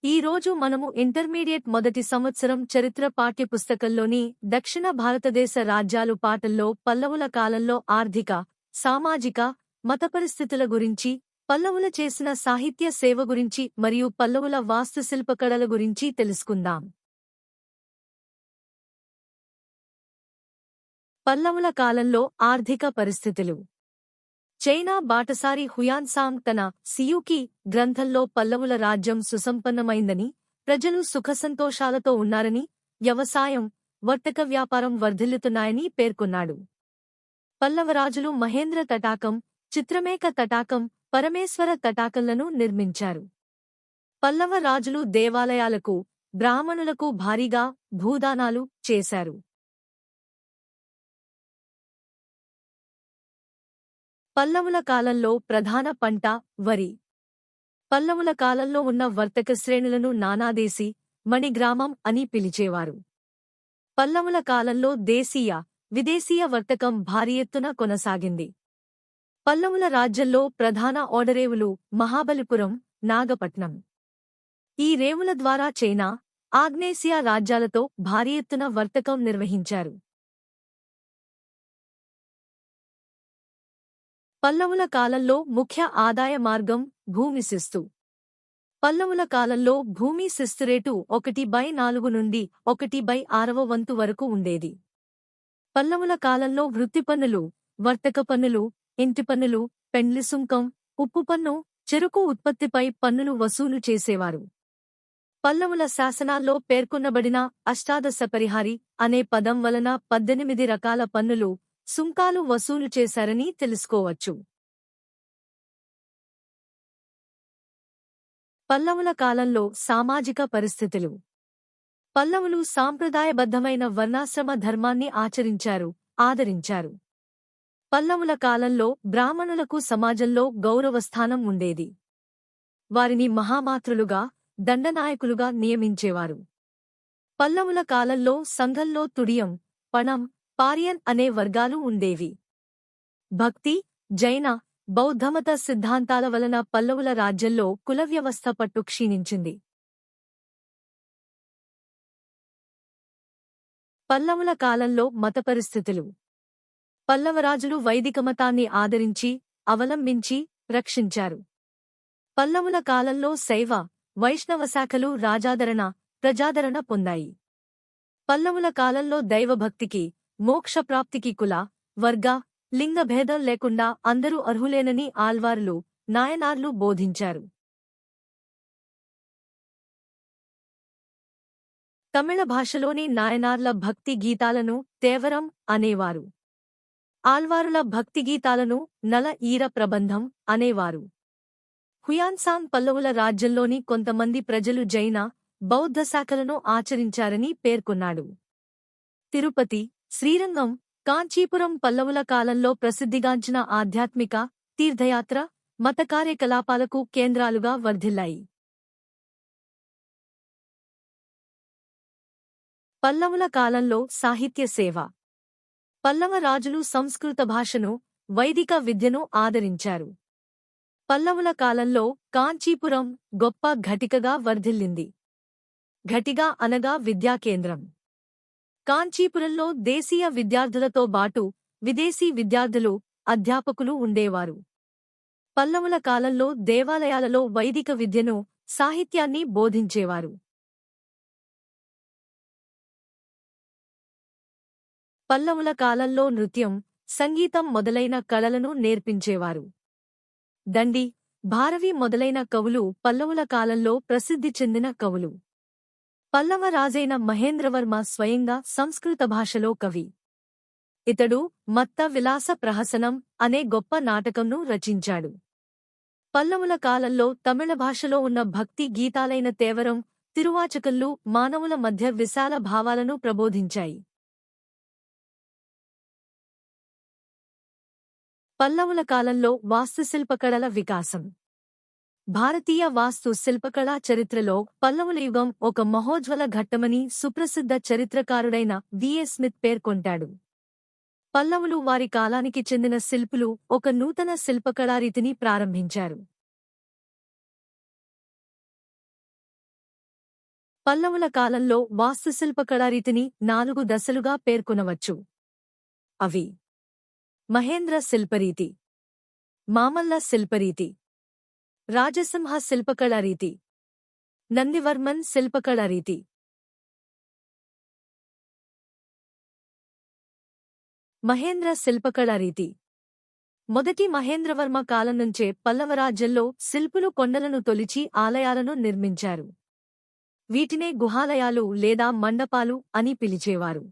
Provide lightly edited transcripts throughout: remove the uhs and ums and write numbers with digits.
ఈ రోజు మనము ఇంటర్మీడియట్ మొదటి సంవత్సరం చరిత్ర పాఠ్యపుస్తకంలోని దక్షిణ భారతదేశ రాజ్యాలు పాఠంలో పల్లవుల కాలంలో ఆర్థిక, సామాజిక, మత పరిస్థితుల గురించి, పల్లవుల చేసిన సాహిత్య సేవ గురించి మరియు పల్లవుల వాస్తుశిల్పకళల గురించి తెలుసుకుందాం. పల్లవుల కాలంలో ఆర్థిక పరిస్థితులు. చైనా బాటసారి హుయాన్సాంగ్ తన సియూకి గ్రంథంలో పల్లవుల రాజ్యం సుసంపన్నమైందని, ప్రజలు సుఖసంతోషాలతో ఉన్నారని, వ్యవసాయం, వర్తక వ్యాపారం వర్ధిల్లుతున్నాయని పేర్కొన్నాడు. పల్లవరాజులు మహేంద్ర తటాకం, చిత్రమేక తటాకం, పరమేశ్వర తటాకంలను నిర్మించారు. పల్లవ రాజులు దేవాలయాలకు, బ్రాహ్మణులకు భారీగా భూదానాలు చేశారు. పల్లవుల కాలంలో ప్రధాన పంట వరి. పల్లవుల కాలంలో ఉన్న వర్తక శ్రేణులను నానాదేశీ, మణిగ్రామం అని పిలిచేవారు. పల్లవుల కాలంలో దేశీయ, విదేశీయ వర్తకం భారీ ఎత్తున కొనసాగింది. పల్లవుల రాజ్యంలో ప్రధాన ఓడరేవులు మహాబలిపురం, నాగపట్నం. ఈ రేవుల ద్వారా చైనా, ఆగ్నేసియా రాజ్యాలతో భారీ ఎత్తున వర్తకం నిర్వహించారు. పల్లవుల కాలంలో ముఖ్య ఆదాయ మార్గం భూమి శిస్తు. పల్లవుల కాలంలో భూమి శిస్తు రేటు 1/4 నుండి 1/6 వంతు వరకు ఉండేది. పల్లవుల కాలంలో వృత్తి పన్నులు, వర్తక పన్నులు, ఇంటి పన్నులు, పెండ్లి సుంకం, ఉప్పు పన్ను, చెరకు ఉత్పత్తిపై పన్నులు వసూలు చేసేవారు. పల్లవుల శాసనాల్లో పేర్కొనబడిన అష్టాదశ పరిహారి అనే పదం వలన 18 రకాల పన్నులు, సుంకాలు వసూలు చేశారని తెలుసుకోవచ్చు. పల్లవుల కాలంలో సామాజిక పరిస్థితులు. పల్లవులు సాంప్రదాయబద్ధమైన వర్ణాశ్రమ ధర్మాన్ని ఆదరించారు. పల్లవుల కాలంలో బ్రాహ్మణులకు సమాజంలో గౌరవస్థానం ఉండేది. వారిని మహామాతృలుగా, దండనాయకులుగా నియమించేవారు. పల్లవుల కాలంలో సంఘంలో తుడియం, పణం, పారియన్ అనే వర్గాలు ఉండేవి. భక్తి, జైన, బౌద్ధమత సిద్ధాంతాల వలన పల్లవుల రాజ్యంలో కులవ్యవస్థ పట్టు క్షీణించింది. పల్లవుల కాలంలో మత పరిస్థితులు. పల్లవరాజులు వైదిక మతాన్ని ఆదరించి, అవలంబించి, రక్షించారు. పల్లవుల కాలంలో శైవ, వైష్ణవ శాఖలు ప్రజాదరణ పొందాయి. పల్లవుల కాలంలో దైవభక్తికి, మోక్షప్రాప్తికి కుల, వర్గ, లింగ భేదం లేకుండా అందరూ అర్హులేనని ఆళ్వార్లు, నాయనార్లు బోధించారు. తమిళ భాషలోని నాయనార్ల భక్తి గీతాలను తేవరం అనేవారు. ఆళ్వారుల భక్తి గీతాలను నల ఈర ప్రబంధం అనేవారు. హుయాన్సాంగ్ పల్లవుల రాజ్యంలోని కొంతమంది ప్రజలు జైన, బౌద్ధ శాఖలను ఆచరించారని పేర్కొన్నాడు. తిరుపతి, శ్రీరంగం, కాంచీపురం పల్లవుల కాలంలో ప్రసిద్ధిగాంచిన ఆధ్యాత్మిక, తీర్థయాత్ర, మత కార్యకలాపాలకు కేంద్రాలుగా వర్ధిల్లాయి. పల్లవుల కాలంలో సాహిత్య సేవ. పల్లవ రాజులు సంస్కృత భాషను, వైదిక విద్యను ఆదరించారు. పల్లవుల కాలంలో కాంచీపురం గొప్ప ఘటికగా వర్ధిల్లింది. ఘటిగా అనగా విద్యాకేంద్రం. కాంచీపురంలో దేశీయ విద్యార్థులతో బాటు విదేశీ విద్యార్థులు, అధ్యాపకులు ఉండేవారు. పల్లవుల కాలంలో దేవాలయాలలో వైదిక విద్యను, సాహిత్యాన్ని బోధించేవారు. పల్లవుల కాలంలో నృత్యం, సంగీతం మొదలైన కళలను నేర్పించేవారు. దండి, భారవి మొదలైన కవులు పల్లవుల కాలంలో ప్రసిద్ధి చెందిన కవులు. పల్లవ రాజైన మహేంద్రవర్మ స్వయంగా సంస్కృత భాషలో కవి. ఇతడు మత్త విలాస ప్రహసనం అనే గొప్ప నాటకంను రచించాడు. పల్లవుల కాలంలో తమిళ భాషలో ఉన్న భక్తి గీతాలైన తేవరం, తిరువాచకల్లు మానవుల మధ్య విశాల భావాలను ప్రబోధించాయి. పల్లవుల కాలంలో వాస్తుశిల్పకళల వికాసం. భారతీయ వాస్తు శిల్పకళా చరిత్రలో పల్లవుల యుగం ఒక మహోజ్వల ఘట్టమని సుప్రసిద్ధ చరిత్రకారుడైన వి.ఏ. స్మిత్ పేర్కొంటాడు. పల్లవులు వారి కాలానికి చెందిన శిల్పులు ఒక నూతన శిల్పకళారీతిని ప్రారంభించారు. పల్లవుల కాలంలో వాస్తుశిల్పకళారీతిని 4 దశలుగా పేర్కొనవచ్చు. అవి: మహేంద్ర శిల్పరీతి, మామల్ల శిల్పరీతి, రాజసింహ శిల్పకళారీతి, నందివర్మన్ శిల్పకళారీతి. మహేంద్ర శిల్పకళారీతి. మొదటి మహేంద్రవర్మ కాలం నుంచే పల్లవరాజ్యంలో శిల్పులు కొండలను తొలిచి ఆలయాలను నిర్మించారు. వీటినే గుహాలయాలు లేదా మండపాలు అని పిలిచేవారు.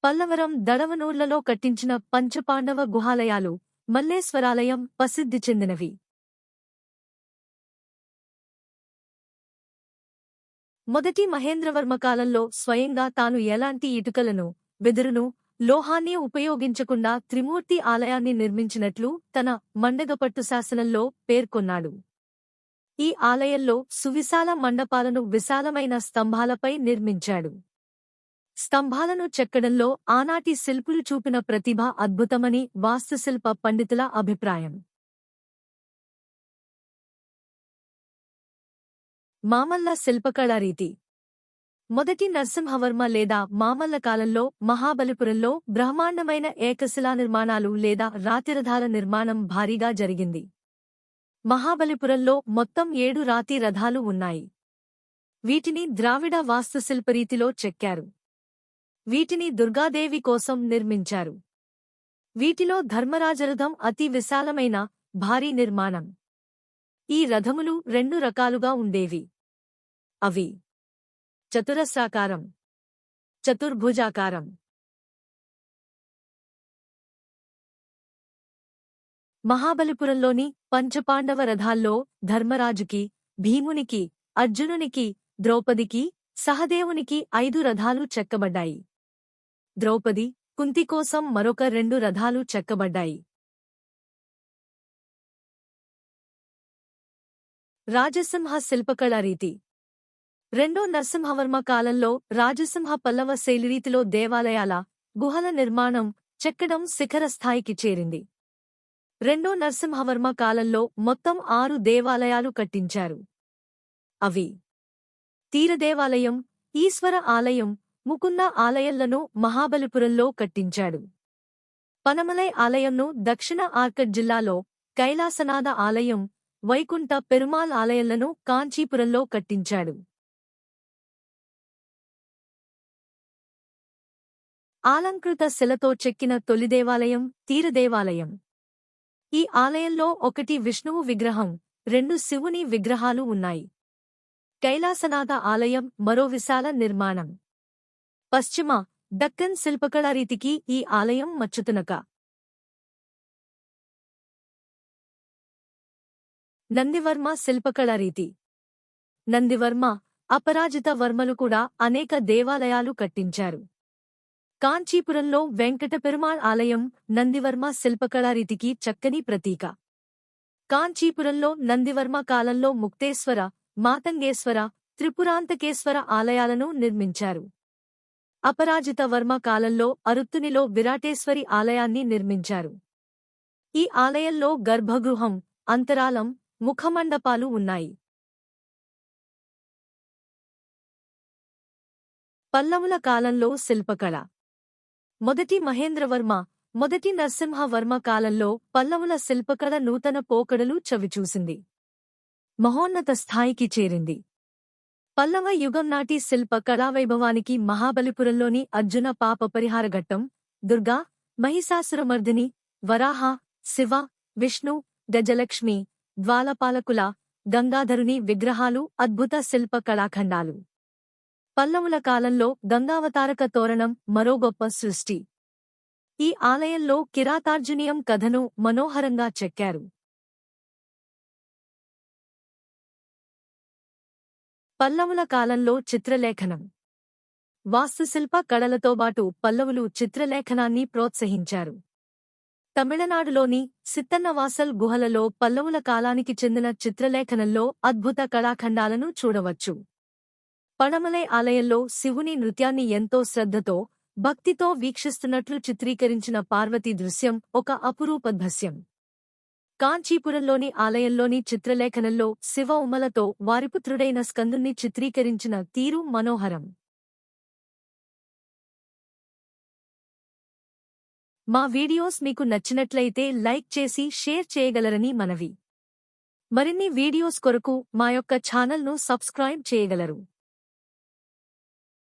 పల్లవరం దడవనూర్లలో కట్టించిన పంచపాండవ గుహాలయాలు, మల్లేశ్వరాలయం ప్రసిద్ధి చెందినవి. మొదటి మహేంద్రవర్మ కాలంలో స్వయంగా తాను ఎలాంటి ఇటుకలను, వెదురును, లోహాన్ని ఉపయోగించకుండా త్రిమూర్తి ఆలయాన్ని నిర్మించినట్లు తన మండగపట్టు శాసనంలో పేర్కొన్నాడు. ఈ ఆలయంలో సువిశాల మండపాలను విశాలమైన స్తంభాలపై నిర్మించాడు. స్తంభాలను చెక్కడంలో ఆనాటి శిల్పులు చూపిన ప్రతిభ అద్భుతమని వాస్తుశిల్ప పండితుల అభిప్రాయం. మామల్ల శిల్పకళారీతి. మొదటి నరసింహవర్మ లేదా మామల్ల కాలంలో మహాబలిపురంలో బ్రహ్మాండమైన ఏకశిలా నిర్మాణాలు లేదా రాతిరథాల నిర్మాణం భారీగా జరిగింది. మహాబలిపురంలో మొత్తం 7 రాతి రథాలు ఉన్నాయి. వీటిని ద్రావిడ వాస్తుశిల్పరీతిలో చెక్కారు. వీటిని దుర్గాదేవి కోసం నిర్మించారు. వీటిలో ధర్మరాజరథం అతి విశాలమైన, భారీ నిర్మాణం. ఈ రథములు 2 రకాలుగా ఉండేవి. అవి: చతురస్రాకారం, చతుర్భుజాకారం. మహాబలిపురంలోని పంచపాండవ రథాల్లో ధర్మరాజుకి, భీమునికి, అర్జునునికి, ద్రౌపదికి, సహదేవునికి 5 రథాలు చెక్కబడ్డాయి. ద్రౌపది, కుంతి కోసం మరొక 2 రథాలు చెక్కబడ్డాయి. రాజసింహ శిల్పకళారీతి. రెండో నరసింహవర్మ కాలంలో రాజసింహ పల్లవ శైలిరీతిలో దేవాలయాల, గుహల నిర్మాణం, చెక్కడం శిఖర స్థాయికి చేరింది. రెండో నరసింహవర్మ కాలంలో మొత్తం 6 దేవాలయాలు కట్టించారు. అవి: తీరదేవాలయం, ఈశ్వర ఆలయం, ముకుంద ఆలయంలను మహాబలిపురంలో కట్టించాడు. పనమలై ఆలయంను దక్షిణ ఆర్కట్ జిల్లాలో, కైలాసనాథ ఆలయం, వైకుంఠ పెరుమాళ్ ఆలయంలను కాంచీపురంలో కట్టించాడు. ఆలంకృత శిలతో చెక్కిన తొలి దేవాలయం తీరదేవాలయం. ఈ ఆలయంలో 1 విష్ణువు విగ్రహం, 2 శివుని విగ్రహాలు ఉన్నాయి. కైలాసనాథ ఆలయం మరో విశాల నిర్మాణం. పశ్చిమ, దక్కన్ శిల్పకళారీతికి ఈ ఆలయం మచ్చుతునక. నందివర్మ శిల్పకళారీతి. నందివర్మ, అపరాజిత వర్మలు కూడా అనేక దేవాలయాలు కట్టించారు. కాంచీపురంలో వెంకట పెరుమాళ్ ఆలయం నందివర్మ శిల్పకళారీతికి చక్కని ప్రతీక. కాంచీపురంలో నందివర్మ కాలంలో ముక్తేశ్వర, మాతంగేశ్వర, త్రిపురాంతకేశ్వర ఆలయాలను నిర్మించారు. అపరాజిత వర్మ కాలంలో అరుత్తునిలో విరాటేశ్వరి ఆలయాన్ని నిర్మించారు. ఈ ఆలయంలో గర్భగృహం, అంతరాలం, ముఖమండపాలు ఉన్నాయి. పల్లవుల కాలంలో శిల్పకళ. మొదటి మహేంద్రవర్మ, మొదటి నరసింహవర్మ కాలంలో పల్లవుల శిల్పకళ నూతన పోకడలు చవిచూసింది. మహోన్నత స్థాయికి చేరింది. పల్లవ యుగం నాటి శిల్ప కళావైభవానికి మహాబలిపురంలోని అర్జున పాప పరిహారఘట్టం, దుర్గా, మహిషాసురమర్దిని, వరాహ, శివ, విష్ణు, గజలక్ష్మి, ద్వాలపాలకుల, గంగాధరుని విగ్రహాలు అద్భుత శిల్ప కళాఖండాలు. పల్లవుల కాలంలో గంగావతారక తోరణం మరో గొప్ప సృష్టి. ఈ ఆలయంలో కిరాతార్జునీయం కథను మనోహరంగా చెక్కారు. పల్లవుల కాలంలో చిత్రలేఖనం. వాస్తుశిల్ప కళలతోబాటు పల్లవులు చిత్రలేఖనాన్ని ప్రోత్సహించారు. తమిళనాడులోని సిత్తన్నవాసల్ గుహలలో పల్లవుల కాలానికి చెందిన చిత్రలేఖనంలో అద్భుత కళాఖండాలను చూడవచ్చు. పడమలై ఆలయంలో శివుని నృత్యాన్ని ఎంతో శ్రద్ధతో, భక్తితో వీక్షిస్తున్నట్లు చిత్రీకరించిన పార్వతీ దృశ్యం ఒక అపురూప దృశ్యం. కాంచీపురంలోని ఆలయంలోని చిత్రలేఖనంలో శివ ఉమలతో వారిపుత్రుడైన స్కందుణ్ణి చిత్రీకరించిన తీరు మనోహరం. మా వీడియోస్ మీకు నచ్చినట్లయితే లైక్ చేసి షేర్ చేయగలరని మనవి. మరిన్ని వీడియోస్ కొరకు మా యొక్క ఛానల్ను సబ్స్క్రైబ్ చేయగలరు.